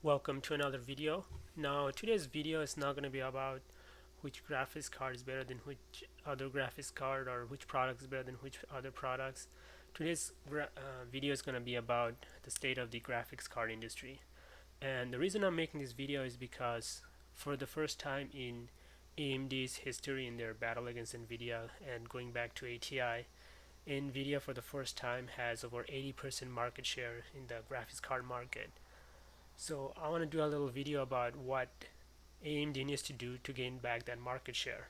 Welcome to another video. Now today's video is not going to be about which graphics card is better than which other graphics card or which product is better than which other products. Today's video is going to be about the state of the graphics card industry. And the reason I'm making this video is because for the first time in AMD's history in their battle against Nvidia and going back to ATI, Nvidia for the first time has over 80% market share in the graphics card market. So I want to do a little video about what AMD needs to do to gain back that market share.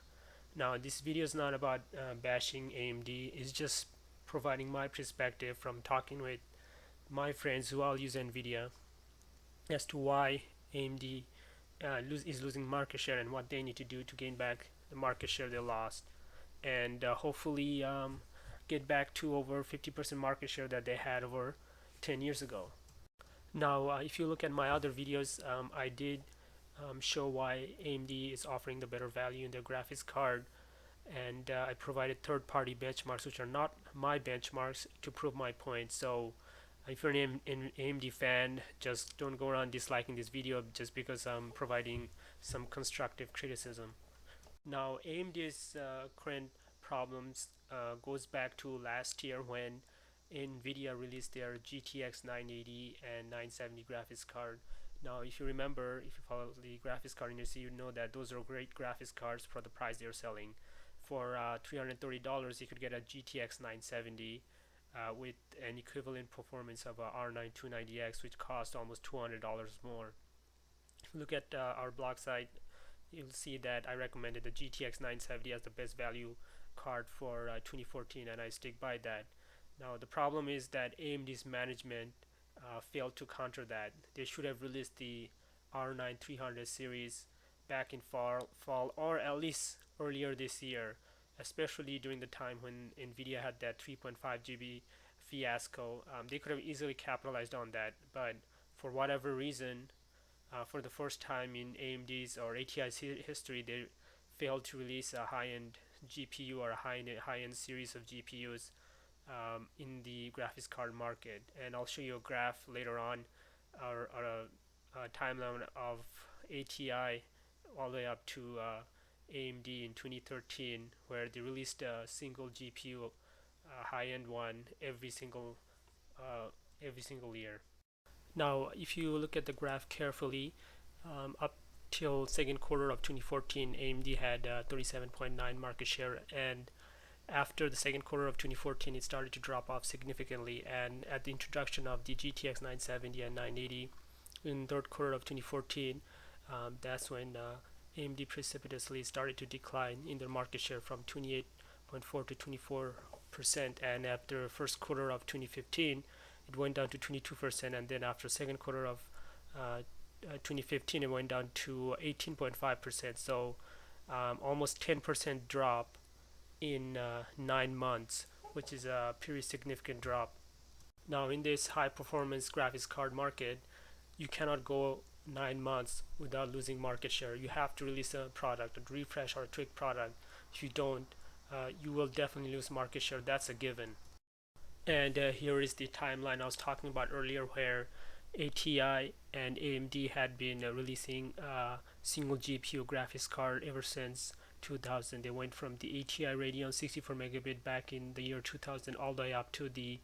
Now this video is not about bashing AMD, it's just providing my perspective from talking with my friends who all use NVIDIA as to why AMD is losing market share and what they need to do to gain back the market share they lost, and hopefully get back to over 50% market share that they had over 10 years ago. Now, if you look at my other videos, I did show why AMD is offering the better value in their graphics card, and I provided third-party benchmarks, which are not my benchmarks, to prove my point. So, if you're an AMD fan, just don't go around disliking this video just because I'm providing some constructive criticism. Now, AMD's current problems goes back to last year when NVIDIA released their GTX 980 and 970 graphics card. Now, if you remember, if you follow the graphics card industry, you know that those are great graphics cards for the price they're selling. For $330, you could get a GTX 970 with an equivalent performance of a R9 290X, which cost almost $200 more. If you look at our blog site, you'll see that I recommended the GTX 970 as the best value card for 2014, and I stick by that. Now the problem is that AMD's management failed to counter that. They should have released the R9 300 series back in fall or at least earlier this year, especially during the time when Nvidia had that 3.5 GB fiasco. They could have easily capitalized on that, but for whatever reason, for the first time in AMD's or ATI's history, they failed to release a high-end GPU or a high-end series of GPUs in the graphics card market. And I'll show you a graph later on, or a timeline of ATI all the way up to AMD in 2013, where they released a single GPU, a high-end one, every single year. Now, if you look at the graph carefully, up till second quarter of 2014, AMD had 37.9 market share, and after the second quarter of 2014, it started to drop off significantly. And at the introduction of the GTX 970 and 980 in third quarter of 2014, that's when AMD precipitously started to decline in their market share from 28.4 to 24%. And after first quarter of 2015, it went down to 22%, and then after second quarter of 2015, it went down to 18.5%. So almost 10% drop in 9 months, which is a pretty significant drop. Now, in this high performance graphics card market, you cannot go 9 months without losing market share. You have to release a product, a refresh or a tweak product. If you don't, you will definitely lose market share. That's a given. And here is the timeline I was talking about earlier, where ATI and AMD had been releasing single GPU graphics card ever since 2000. They went from the ATI Radeon 64 megabit back in the year 2000 all the way up to the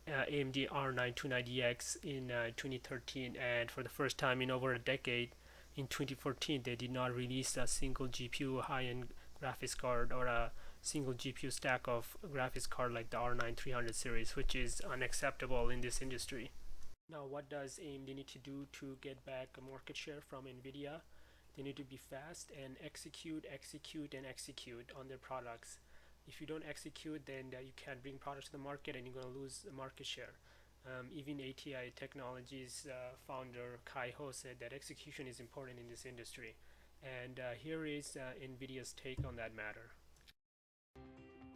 AMD R9 290X in 2013. And for the first time in over a decade, in 2014, they did not release a single GPU high-end graphics card or a single GPU stack of graphics card like the R9 300 series, which is unacceptable in this industry. Now, what does AMD need to do to get back a market share from NVIDIA? They need to be fast and execute on their products. If you don't execute, then you can't bring products to the market and you're going to lose market share. Even ATI Technologies founder Kai Ho said that execution is important in this industry. And here is NVIDIA's take on that matter.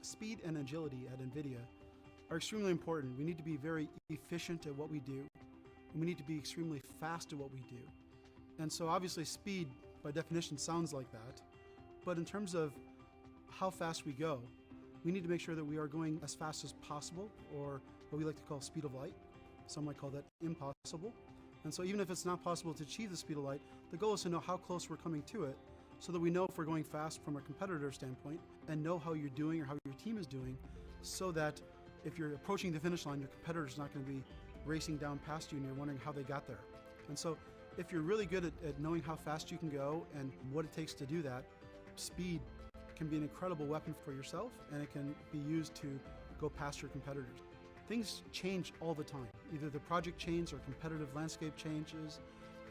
Speed and agility at NVIDIA are extremely important. We need to be very efficient at what we do, and we need to be extremely fast at what we do. And so obviously speed by definition sounds like that, but in terms of how fast we go, we need to make sure that we are going as fast as possible, or what we like to call speed of light. Some might call that impossible. And so even if it's not possible to achieve the speed of light, the goal is to know how close we're coming to it so that we know if we're going fast from a competitor standpoint and know how you're doing or how your team is doing, so that if you're approaching the finish line, your competitor's not going to be racing down past you and you're wondering how they got there. And so if you're really good at knowing how fast you can go and what it takes to do that, speed can be an incredible weapon for yourself, and it can be used to go past your competitors. Things change all the time. Either the project changes or competitive landscape changes.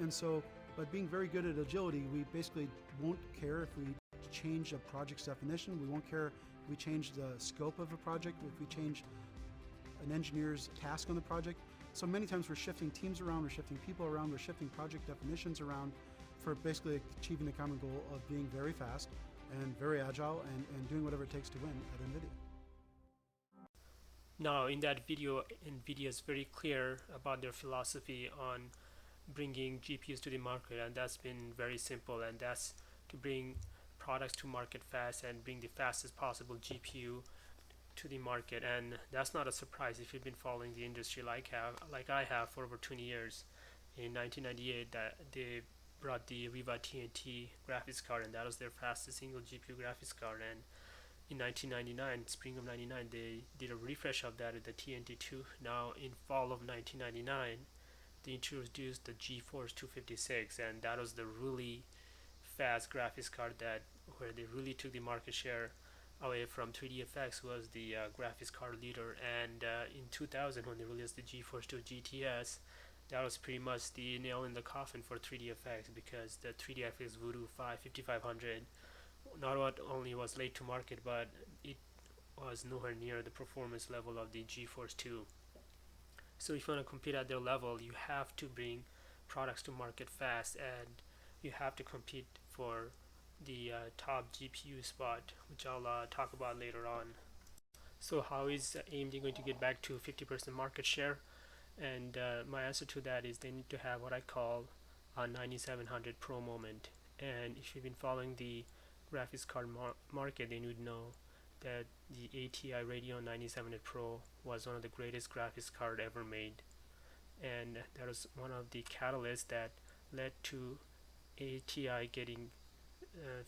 And so by being very good at agility, we basically won't care if we change a project's definition. We won't care if we change the scope of a project, if we change an engineer's task on the project. So many times we're shifting teams around, we're shifting people around, we're shifting project definitions around for basically achieving the common goal of being very fast and very agile and doing whatever it takes to win at NVIDIA. Now, in that video, NVIDIA is very clear about their philosophy on bringing GPUs to the market, and that's been very simple, and that's to bring products to market fast and bring the fastest possible GPU to the market. And that's not a surprise if you've been following the industry like I have for over 20 years. In 1998, that they brought the Riva TNT graphics card, and that was their fastest single GPU graphics card. And in 1999, spring of 99, they did a refresh of that at the TNT2. Now in fall of 1999, they introduced the GeForce 256, and that was the really fast graphics card that where they really took the market share away from 3DFX, was the graphics card leader. And in 2000, when they released the GeForce 2 GTS, that was pretty much the nail in the coffin for 3DFX, because the 3DFX Voodoo 5500 not only was late to market, but it was nowhere near the performance level of the GeForce 2. So if you want to compete at their level, you have to bring products to market fast, and you have to compete for the top GPU spot, which I'll talk about later on. So how is AMD going to get back to 50% market share? And my answer to that is they need to have what I call a 9700 Pro moment. And if you've been following the graphics card market, then you'd know that the ATI Radeon 9700 Pro was one of the greatest graphics card ever made, and that was one of the catalysts that led to ATI getting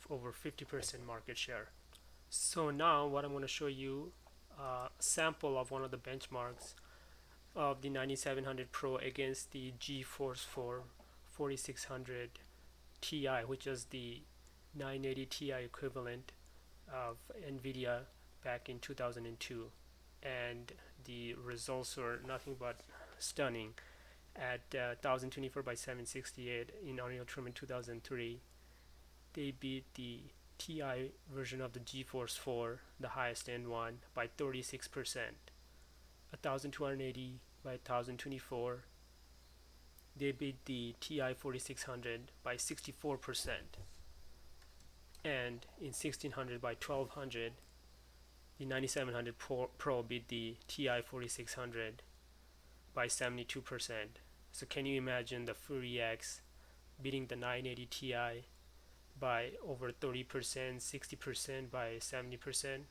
over 50% market share. So now what I'm going to show you a sample of one of the benchmarks of the 9700 Pro against the GeForce 4 4600 Ti, which is the 980 Ti equivalent of NVIDIA back in 2002, and the results were nothing but stunning. At 1024 by 768 in Unreal Tournament 2003, they beat the Ti version of the GeForce 4, the highest end one, by 36%. 1280 by 1024, they beat the Ti 4600 by 64%. And in 1600 by 1200, the 9700 Pro beat the Ti 4600 by 72%. So can you imagine the Fury X beating the 980 Ti by over 30%, 60% by 70%?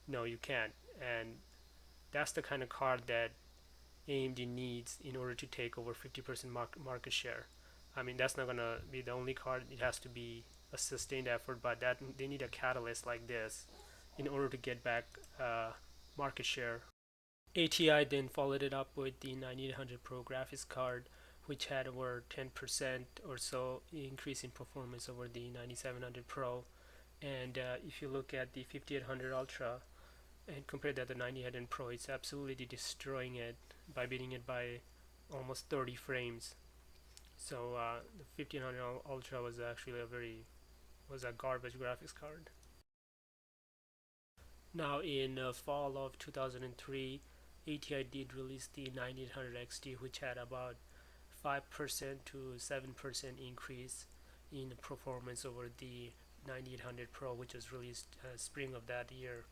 No, you can't. And that's the kind of card that AMD needs in order to take over 50% market share. I mean, that's not going to be the only card. It has to be a sustained effort, but that they need a catalyst like this in order to get back market share. ATI then followed it up with the 9800 Pro graphics card, which had over 10% or so increase in performance over the 9700 Pro. And if you look at the 5800 Ultra and compare that to the 9800 Pro, it's absolutely destroying it by beating it by almost 30 frames. So the 1500 Ultra was actually a garbage graphics card. Now in fall of 2003, ATI did release the 9800 XT, which had about 5% to 7% increase in performance over the 9800 Pro, which was released spring of that year.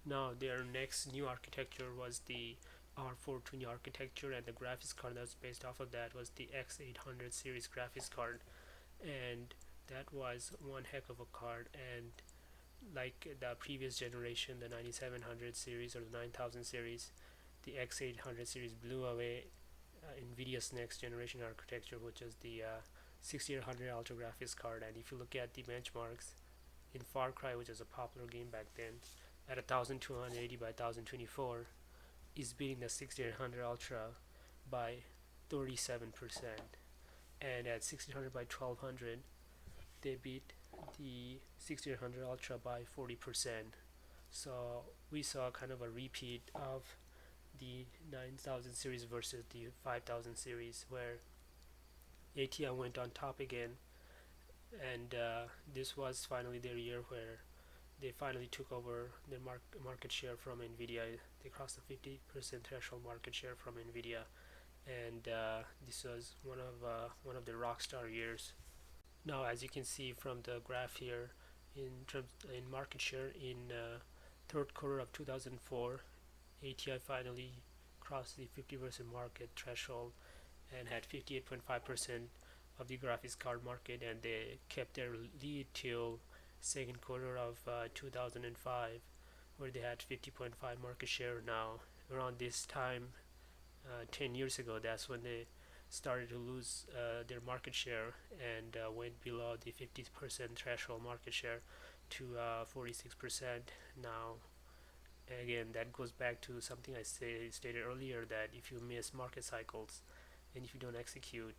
Now their next new architecture was the R420 architecture, and the graphics card that was based off of that was the X800 series graphics card, and that was one heck of a card. And like the previous generation, the 9700 series or the 9000 series, the X800 series blew away NVIDIA's next generation architecture, which is the 6800 Ultra graphics card. And if you look at the benchmarks in Far Cry, which is a popular game back then, at 1280 by 1024, is beating the 6800 Ultra by 37%, and at 1600 by 1200, they beat the 6800 Ultra by 40%. So we saw kind of a repeat of the 9000 series versus the 5000 series, where ATI went on top again, and this was finally their year where they finally took over their market share from Nvidia. They crossed the 50% threshold market share from Nvidia, and this was one of the rock star years. Now, as you can see from the graph here, in market share in third quarter of 2004, ATI finally crossed the 50% market threshold and had 58.5% of the graphics card market, and they kept their lead till second quarter of 2005, where they had 50.5 market share. Now, around this time, 10 years ago, that's when they started to lose their market share and went below the 50% threshold market share to 46% now. Again, that goes back to something I stated earlier, that if you miss market cycles and if you don't execute,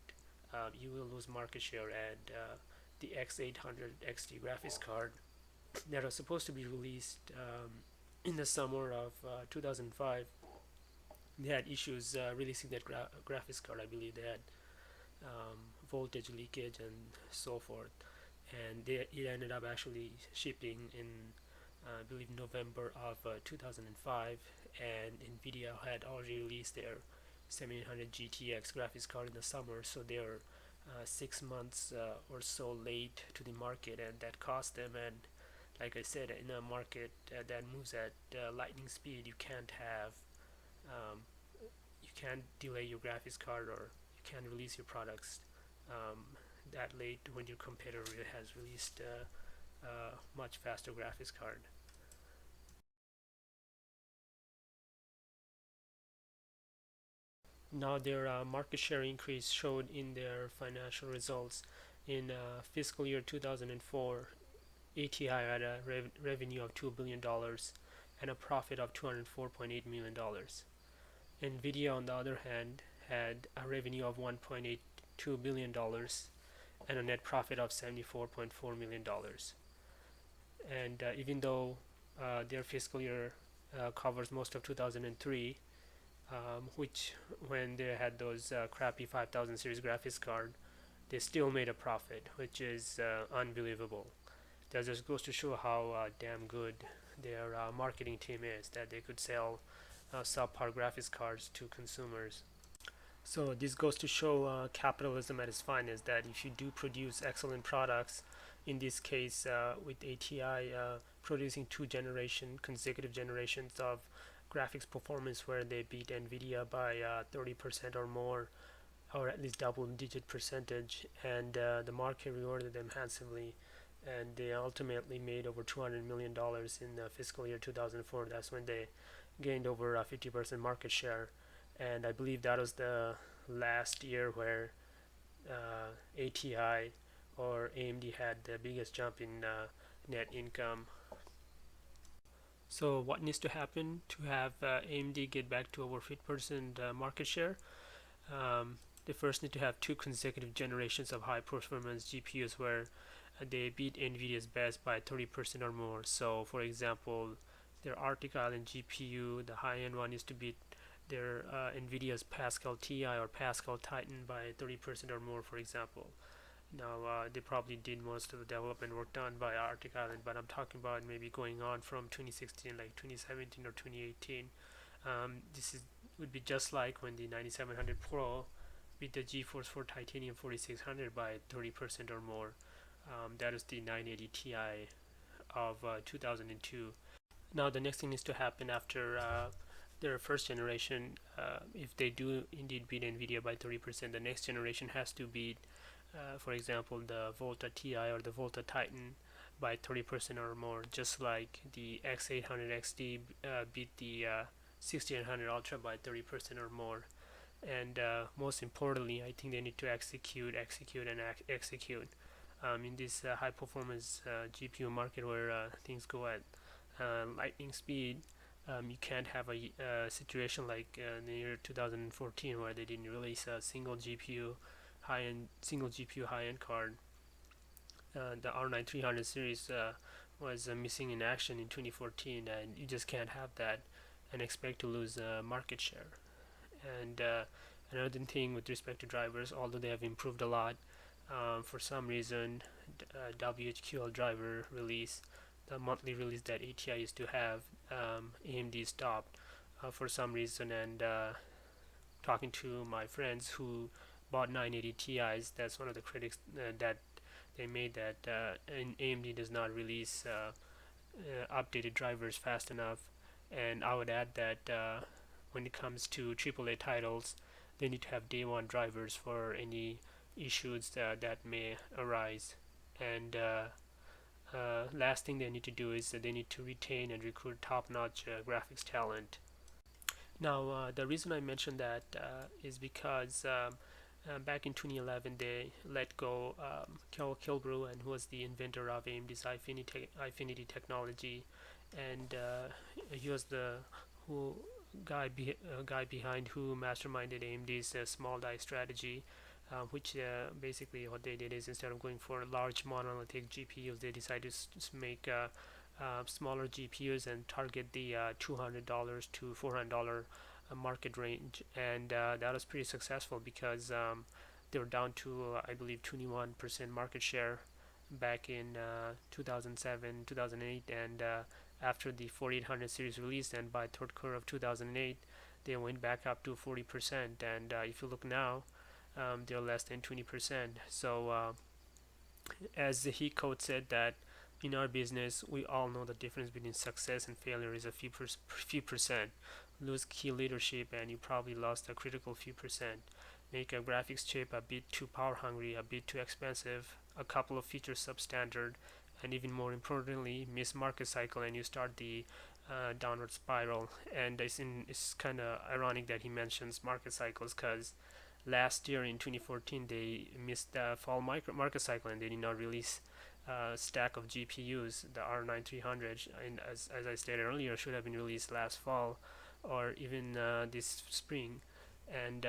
you will lose market share. And the X800 XT graphics card that was supposed to be released in the summer of 2005, they had issues releasing that graphics card. I believe they had voltage leakage and so forth, and it ended up actually shipping in I believe November of 2005, and Nvidia had already released their 7800 GTX graphics card in the summer, so they were 6 months or so late to the market, and that cost them. And like I said, in a market that moves at lightning speed, um, you can't delay your graphics card, or you can't release your products that late when your competitor has released a much faster graphics card. Now their market share increase showed in their financial results. In fiscal year 2004, ATI had a revenue of $2 billion and a profit of $204.8 million. Nvidia, on the other hand, had a revenue of $1.82 billion and a net profit of $74.4 million. And even though their fiscal year covers most of 2003, which when they had those crappy 5000 series graphics card, they still made a profit, which is unbelievable. That just goes to show how damn good their marketing team is, that they could sell subpar graphics cards to consumers. So this goes to show capitalism at its finest, that if you do produce excellent products, in this case with ATI producing consecutive generations of graphics performance where they beat Nvidia by 30% or more, or at least double digit percentage, and the market rewarded them handsomely, and they ultimately made over $200 million in fiscal year 2004. That's when they gained over 50% market share, and I believe that was the last year where ATI or AMD had the biggest jump in net income. So what needs to happen to have AMD get back to over 50% market share? They first need to have two consecutive generations of high performance GPUs where they beat NVIDIA's best by 30% or more. So for example, their Arctic Island GPU, the high-end one, is to beat their NVIDIA's Pascal Ti or Pascal Titan by 30% or more, for example. Now, they probably did most of the development work done by Arctic Island, but I'm talking about maybe going on from 2016, like 2017 or 2018. This would be just like when the 9700 Pro beat the GeForce for Titanium 4600 by 30% or more. That is the 980 Ti of 2002. Now, the next thing needs to happen after their first generation. If they do indeed beat NVIDIA by 30%, the next generation has to beat, for example, the Volta Ti or the Volta Titan by 30% or more, just like the X800 XT beat the 6800 Ultra by 30% or more. and most importantly, I think they need to execute in this high performance GPU market where things go at lightning speed. You can't have a situation like in the year 2014 where they didn't release a single GPU high-end card. The R9 300 series was missing in action in 2014, and you just can't have that and expect to lose market share. And another thing with respect to drivers, although they have improved a lot, for some reason, WHQL driver release, the monthly release that ATI used to have, AMD stopped for some reason. And talking to my friends who bought 980 Ti's, that's one of the critics that they made that AMD does not release updated drivers fast enough. And I would add that when it comes to AAA titles, they need to have day one drivers for any issues that may arise. And last thing they need to do is that they need to retain and recruit top-notch graphics talent. Now, the reason I mentioned that is because back in 2011 they let go Kel Kilbrew, and who was the inventor of AMD's Eyefinity technology, and he was the who guy behind who masterminded AMD's small die strategy, which basically what they did is instead of going for large monolithic GPUs, they decided to make smaller GPUs and target the $200 to $400 market range, and that was pretty successful because they were down to I believe 21% market share back in 2007, 2008, and after the 4800 series released, and by third quarter of 2008, they went back up to 40%. And if you look now, they're less than 20%. So as the he quote said that in our business we all know the difference between success and failure is a few percent. Lose key leadership and you probably lost a critical few percent. Make a graphics chip a bit too power hungry, a bit too expensive, a couple of features substandard, and even more importantly miss market cycle, and you start the downward spiral. And it's kind of ironic that he mentions market cycles because last year in 2014 they missed the fall market cycle and they did not release a stack of GPUs. The R9 300, and as I stated earlier, should have been released last fall or even this spring. And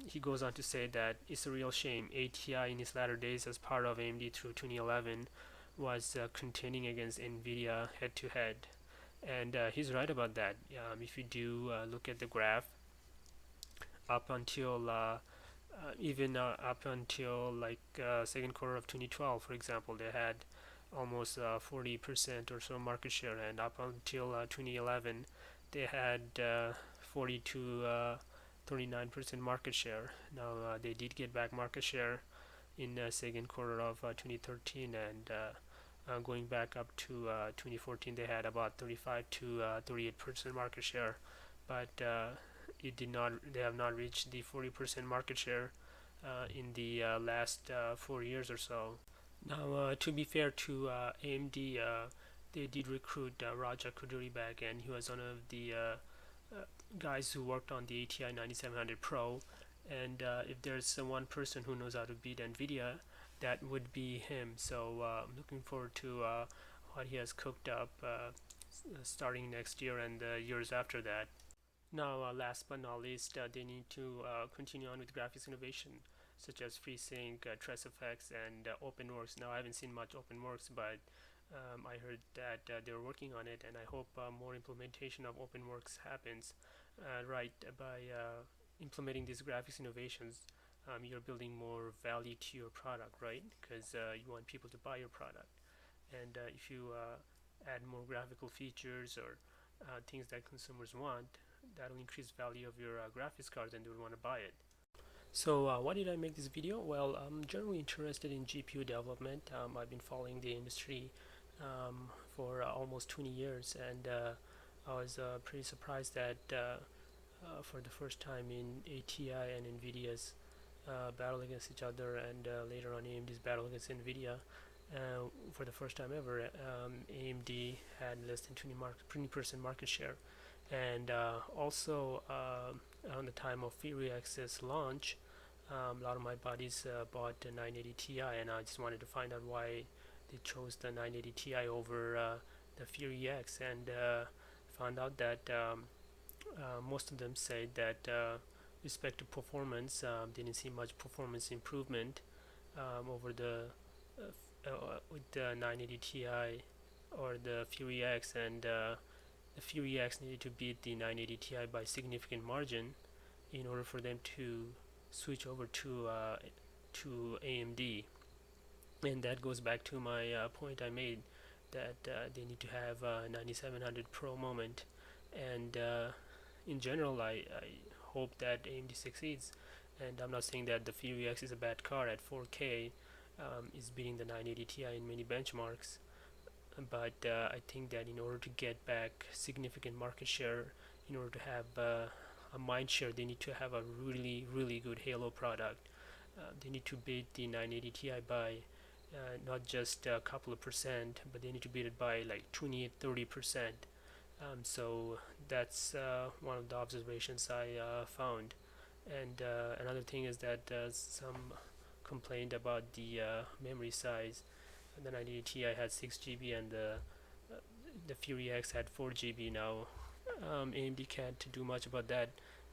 he goes on to say that it's a real shame ATI in its latter days as part of AMD through 2011 was contending against NVIDIA head to head. And he's right about that. If you do look at the graph up until even up until like second quarter of 2012, for example, they had almost 40% or so market share, and up until 2011, they had 40 to 39% market share. Now they did get back market share in second quarter of 2013, and going back up to 2014, they had about 35 to 38% market share, but it did not. They have not reached the 40% market share in the last 4 years or so. Now, to be fair to AMD, they did recruit Raja Koduri back, and he was one of the guys who worked on the ATI 9700 Pro. And if there's one person who knows how to beat NVIDIA, that would be him. So I'm looking forward to what he has cooked up starting next year and the years after that. Now, last but not least, they need to continue on with graphics innovation, such as FreeSync, TressFX, and OpenWorks. Now, I haven't seen much OpenWorks, but I heard that they're working on it, and I hope more implementation of OpenWorks happens. Right, by implementing these graphics innovations, you're building more value to your product, right? Because you want people to buy your product, and if you add more graphical features or things that consumers want, that'll increase value of your graphics card and they would want to buy it. So why did I make this video? Well, I'm generally interested in GPU development. I've been following the industry for almost 20 years, and I was pretty surprised that for the first time in ATI and NVIDIA's battle against each other, and later on AMD's battle against NVIDIA, for the first time ever, AMD had less than 20% market share, and also around the time of Fury X's launch, a lot of my buddies bought the 980 Ti, and I just wanted to find out why they chose the 980 Ti over the Fury X, and found out that most of them said that respect to performance, didn't see much performance improvement over the with the 980 Ti or the Fury X, and the Fury X needed to beat the 980 Ti by significant margin in order for them to switch over to AMD, and that goes back to my point I made that they need to have 9700 Pro moment, and in general, I hope that AMD succeeds. And I'm not saying that the Fury X is a bad car at 4K, is beating the 980 Ti in many benchmarks, but I think that in order to get back significant market share, in order to have a mind share, they need to have a really good Halo product. They need to beat the 980 Ti by not just a couple of percent, but they need to beat it by like 28-30%. So that's one of the observations I found. And another thing is that some complained about the memory size. The 980 Ti had 6 GB, and the Fury X had 4 GB. Now AMD can't do much about that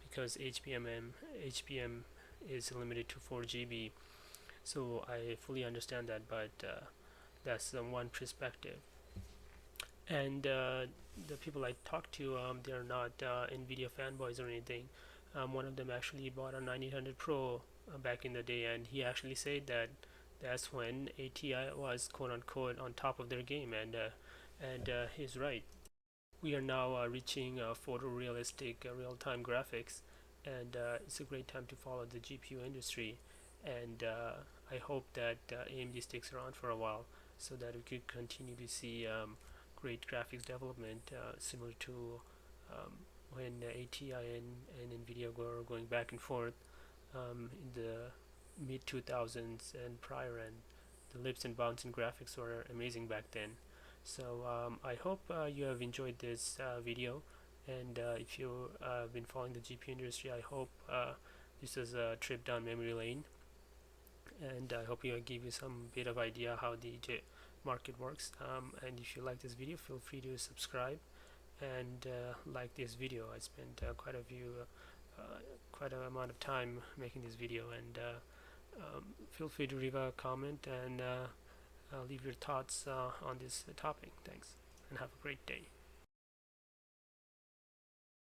because HBM is limited to 4 GB. So I fully understand that, but that's one perspective. And the people I talked to, they're not NVIDIA fanboys or anything. One of them actually bought a 9800 Pro back in the day, and he actually said that that's when ATI was quote unquote on top of their game, and he's right. We are now reaching photorealistic real-time graphics, and it's a great time to follow the GPU industry. And I hope that AMD sticks around for a while so that we could continue to see great graphics development, similar to um, when ATI and NVIDIA were going back and forth in the mid 2000s and prior, and the lips and bounds in graphics were amazing back then. So I hope you have enjoyed this video, and if you have been following the GPU industry, I hope this is a trip down memory lane, and I hope you give you some bit of idea how the market works. And if you like this video, feel free to subscribe and like this video. I spent quite an amount of time making this video, and feel free to leave a comment and leave your thoughts on this topic. Thanks, and have a great day.